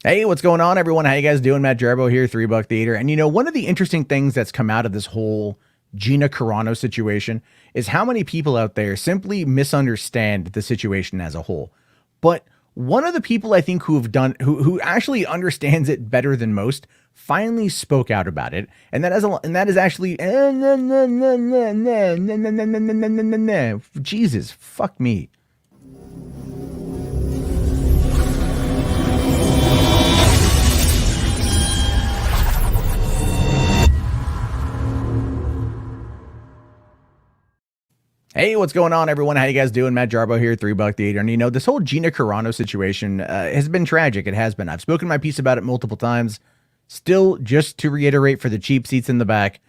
Hey, what's going on, everyone? How you guys doing? Matt Jarbo here, $3 Theater. And one of the interesting things that's come out of this whole Gina Carano situation is how many people out there simply misunderstand the situation as a whole. But one of the people I think who actually understands it better than most finally spoke out about it, and that is actually Jesus, fuck me. Hey, what's going on, everyone? How you guys doing? Matt Jarbo here, $3 Theater. And this whole Gina Carano situation has been tragic. It has been. I've spoken my piece about it multiple times. Still, just to reiterate for the cheap seats in the back,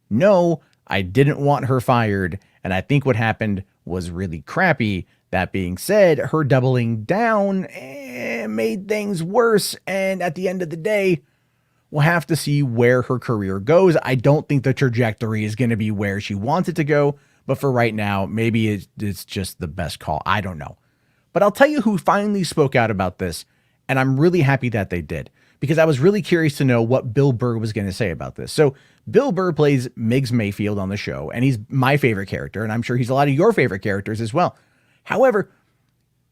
no, I didn't want her fired, and I think what happened was really crappy. That being said, her doubling down made things worse, and at the end of the day, we'll have to see where her career goes. I don't think the trajectory is going to be where she wants it to go, but for right now, maybe it's just the best call. I don't know. But I'll tell you who finally spoke out about this, and I'm really happy that they did, because I was really curious to know what Bill Burr was going to say about this. So Bill Burr plays Migs Mayfeld on the show, and he's my favorite character, and I'm sure he's a lot of your favorite characters as well. However,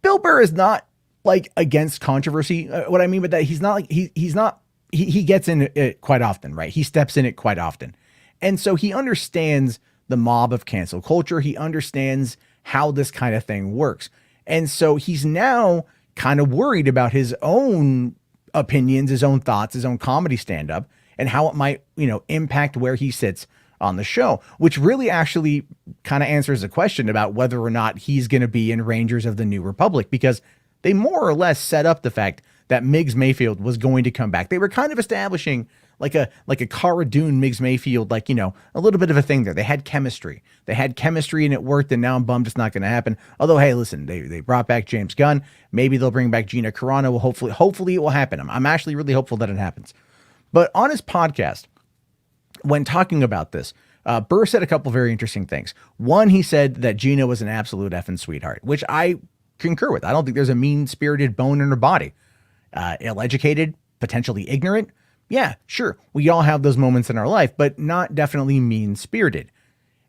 Bill Burr is not like against controversy. What I mean by that, he's not like he gets in it quite often, right? He steps in it quite often. And so he understands the mob of cancel culture. He understands how this kind of thing works. And so he's now kind of worried about his own opinions, his own thoughts, his own comedy stand-up, and how it might, impact where he sits on the show, which really actually kind of answers the question about whether or not he's going to be in Rangers of the New Republic, because they more or less set up the fact that Migs Mayfeld was going to come back. They were kind of establishing like a Cara Dune, Migs Mayfeld, a little bit of a thing there. They had chemistry. And it worked, and now I'm bummed it's not going to happen. Although, hey, listen, they brought back James Gunn. Maybe they'll bring back Gina Carano. Well, hopefully it will happen. I'm actually really hopeful that it happens. But on his podcast, when talking about this, Burr said a couple very interesting things. One, he said that Gina was an absolute effing sweetheart, which I concur with. I don't think there's a mean-spirited bone in her body. Ill-educated, potentially ignorant. Yeah, sure. We all have those moments in our life, but not definitely mean-spirited.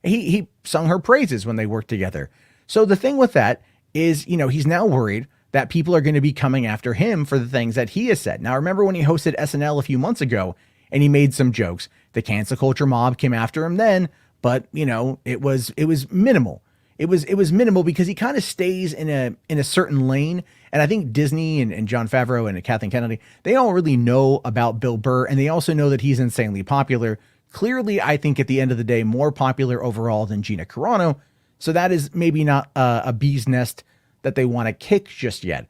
He sung her praises when they worked together. So the thing with that is, he's now worried that people are going to be coming after him for the things that he has said. Now, remember when he hosted SNL a few months ago and he made some jokes? The cancel culture mob came after him then, but it was minimal. It was minimal because he kind of stays in a certain lane. And I think Disney and Jon Favreau and Kathleen Kennedy, they all really know about Bill Burr, and they also know that he's insanely popular. Clearly, I think at the end of the day, more popular overall than Gina Carano. So that is maybe not a bee's nest that they want to kick just yet.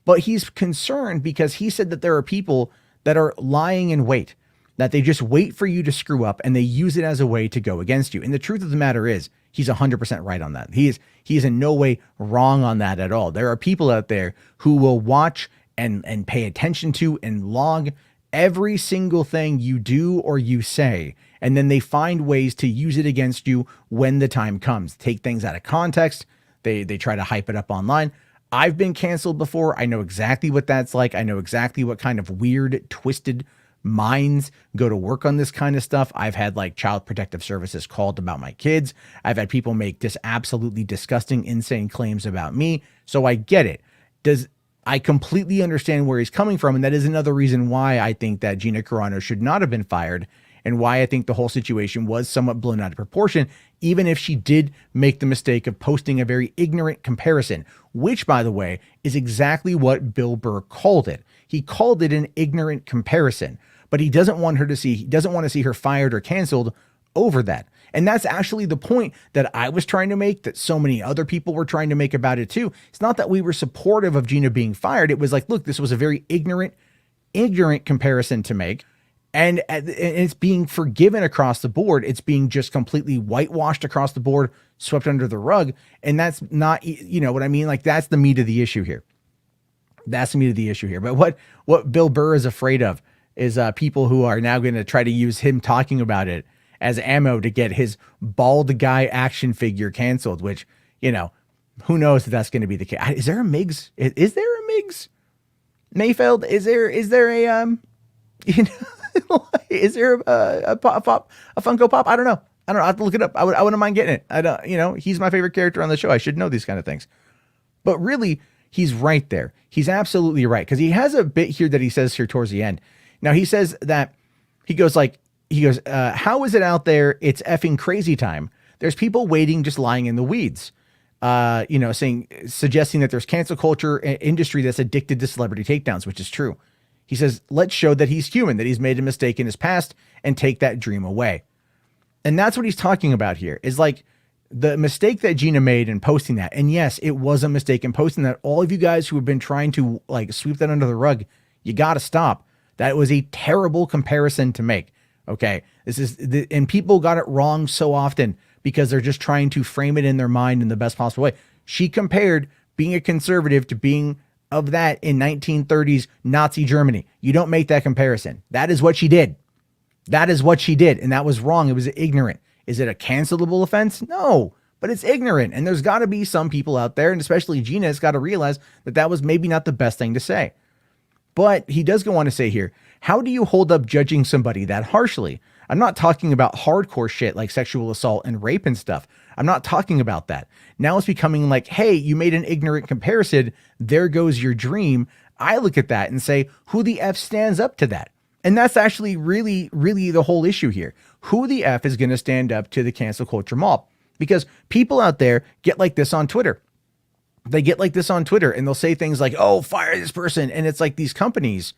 But he's concerned because he said that there are people that are lying in wait, that they just wait for you to screw up and they use it as a way to go against you. And the truth of the matter is, he's 100% right on that. He is in no way wrong on that at all. There are people out there who will watch and pay attention to and log every single thing you do or you say, and then they find ways to use it against you when the time comes. Take things out of context. They try to hype it up online. I've been canceled before. I know exactly what that's like. I know exactly what kind of weird, twisted minds go to work on this kind of stuff. I've had Child Protective Services called about my kids. I've had people make just absolutely disgusting, insane claims about me. So I get it. I completely understand where he's coming from. And that is another reason why I think that Gina Carano should not have been fired, and why I think the whole situation was somewhat blown out of proportion, even if she did make the mistake of posting a very ignorant comparison, which, by the way, is exactly what Bill Burr called it. He called it an ignorant comparison, but he doesn't want to see her fired or canceled over that. And that's actually the point that I was trying to make, that so many other people were trying to make about it too. It's not that we were supportive of Gina being fired. It was like, look, this was a very ignorant comparison to make. And it's being forgiven across the board. It's being just completely whitewashed across the board, swept under the rug. And that's not, what I mean? That's the meat of the issue here. But what Bill Burr is afraid of is people who are now going to try to use him talking about it as ammo to get his bald guy action figure canceled, which, who knows if that's going to be the case. Is there a Migs? Is there a Migs Mayfeld, is there a you know, is there a Funko Pop? I don't know. I have to look it up. I wouldn't mind getting it. I don't, you know, he's my favorite character on the show. I should know these kind of things. But really, he's right there. He's absolutely right. Because he has a bit here that he says here towards the end. Now, he says that he goes, how is it out there? It's effing crazy time. There's people waiting, just lying in the weeds. Suggesting that there's cancel culture industry that's addicted to celebrity takedowns, which is true. He says, let's show that he's human, that he's made a mistake in his past and take that dream away. And that's what he's talking about here is like the mistake that Gina made in posting that. And yes, it was a mistake in posting that. All of you guys who have been trying to like sweep that under the rug, you got to stop. That was a terrible comparison to make. Okay. And people got it wrong so often because they're just trying to frame it in their mind in the best possible way. She compared being a conservative to being of that in 1930s Nazi Germany. You don't make that comparison. That is what she did. That is what she did. And that was wrong. It was ignorant. Is it a cancelable offense? No, but it's ignorant. And there's got to be some people out there, and especially Gina has got to realize that that was maybe not the best thing to say. But he does go on to say here, how do you hold up judging somebody that harshly? I'm not talking about hardcore shit like sexual assault and rape and stuff. I'm not talking about that. Now it's becoming like, hey, you made an ignorant comparison. There goes your dream. I look at that and say, who the F stands up to that? And that's actually really, really the whole issue here. Who the F is going to stand up to the cancel culture mob? Because people out there get like this on Twitter. They get like this on Twitter and they'll say things like, oh, fire this person. And it's like these companies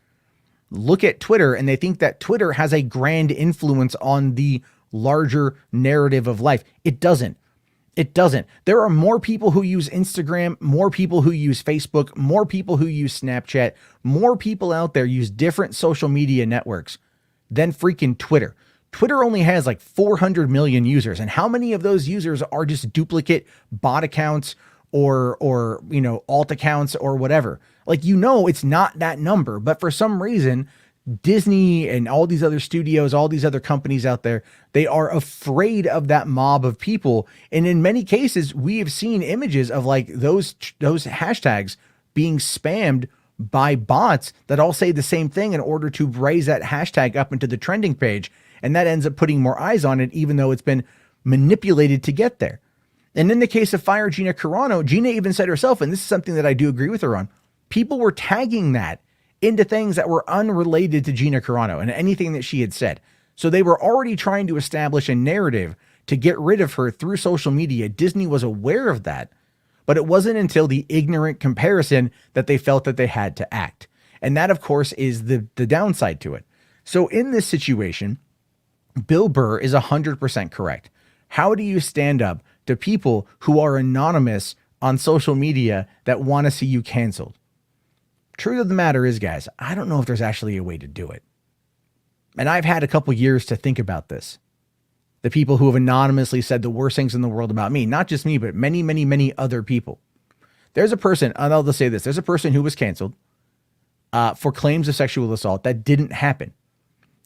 look at Twitter and they think that Twitter has a grand influence on the larger narrative of life. It doesn't. It doesn't. There are more people who use Instagram, more people who use Facebook, more people who use Snapchat, more people out there use different social media networks than freaking Twitter. Twitter only has like 400 million users. And how many of those users are just duplicate bot accounts or alt accounts or whatever? Like, it's not that number, but for some reason, Disney and all these other studios, all these other companies out there, they are afraid of that mob of people. And in many cases, we have seen images of like those hashtags being spammed by bots that all say the same thing in order to raise that hashtag up into the trending page. And that ends up putting more eyes on it, even though it's been manipulated to get there. And in the case of Fire Gina Carano, Gina even said herself, and this is something that I do agree with her on, people were tagging that into things that were unrelated to Gina Carano and anything that she had said. So they were already trying to establish a narrative to get rid of her through social media. Disney was aware of that, but it wasn't until the ignorant comparison that they felt that they had to act. And that, of course, is the downside to it. So in this situation, Bill Burr is 100% correct. How do you stand up to people who are anonymous on social media that want to see you canceled? Truth of the matter is, guys, I don't know if there's actually a way to do it. And I've had a couple years to think about this. The people who have anonymously said the worst things in the world about me, not just me, but many, many, many other people. There's a person, and I'll just say this, there's a person who was canceled for claims of sexual assault that didn't happen.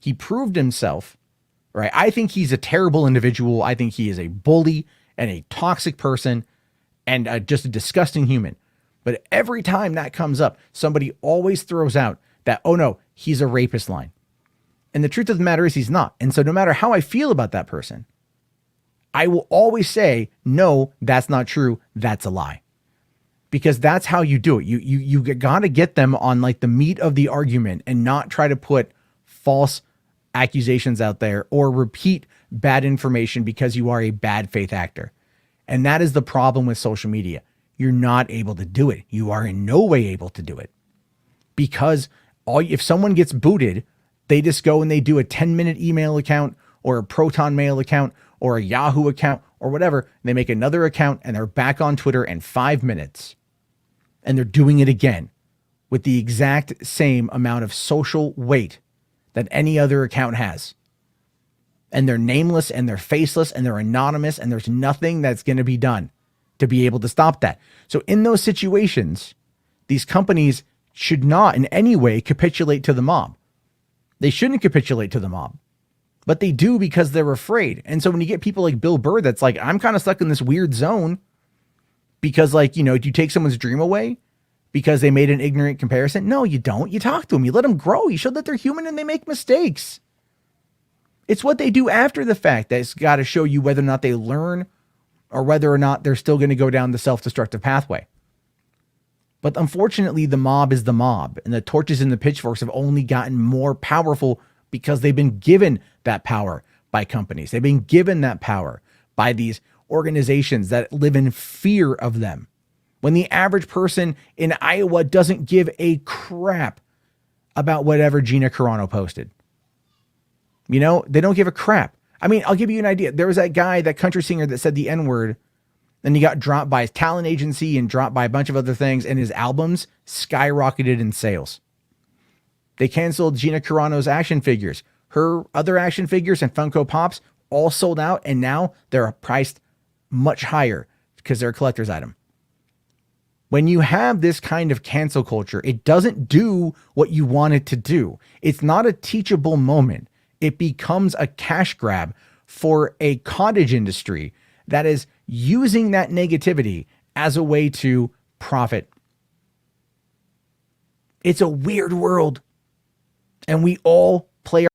He proved himself, right? I think he's a terrible individual. I think he is a bully and a toxic person and just a disgusting human. But every time that comes up, somebody always throws out that, oh no, he's a rapist line. And the truth of the matter is he's not. And so no matter how I feel about that person, I will always say, no, that's not true. That's a lie. Because that's how you do it. You got to get them on like the meat of the argument and not try to put false accusations out there or repeat bad information because you are a bad faith actor. And that is the problem with social media. You're not able to do it. You are in no way able to do it because if someone gets booted, they just go and they do a 10-minute email account or a Proton Mail account or a Yahoo account or whatever. They make another account and they're back on Twitter in 5 minutes and they're doing it again with the exact same amount of social weight that any other account has. And they're nameless and they're faceless and they're anonymous and there's nothing that's going to be done to be able to stop that. So in those situations, these companies should not in any way capitulate to the mob. They shouldn't capitulate to the mob, but they do because they're afraid. And so when you get people like Bill Burr, that's like, I'm kind of stuck in this weird zone because like, you take someone's dream away because they made an ignorant comparison? No, you don't. You talk to them. You let them grow. You show that they're human and they make mistakes. It's what they do after the fact that's got to show you whether or not they learn or whether or not they're still going to go down the self-destructive pathway. But unfortunately, the mob is the mob, and the torches and the pitchforks have only gotten more powerful because they've been given that power by companies. They've been given that power by these organizations that live in fear of them. When the average person in Iowa doesn't give a crap about whatever Gina Carano posted. You know, they don't give a crap. I mean, I'll give you an idea. There was that guy, that country singer that said the N-word, and he got dropped by his talent agency and dropped by a bunch of other things, and his albums skyrocketed in sales. They canceled Gina Carano's action figures. Her other action figures and Funko Pops all sold out, and now they're priced much higher because they're a collector's item. When you have this kind of cancel culture, it doesn't do what you want it to do. It's not a teachable moment. It becomes a cash grab for a cottage industry that is using that negativity as a way to profit. It's a weird world, and we all play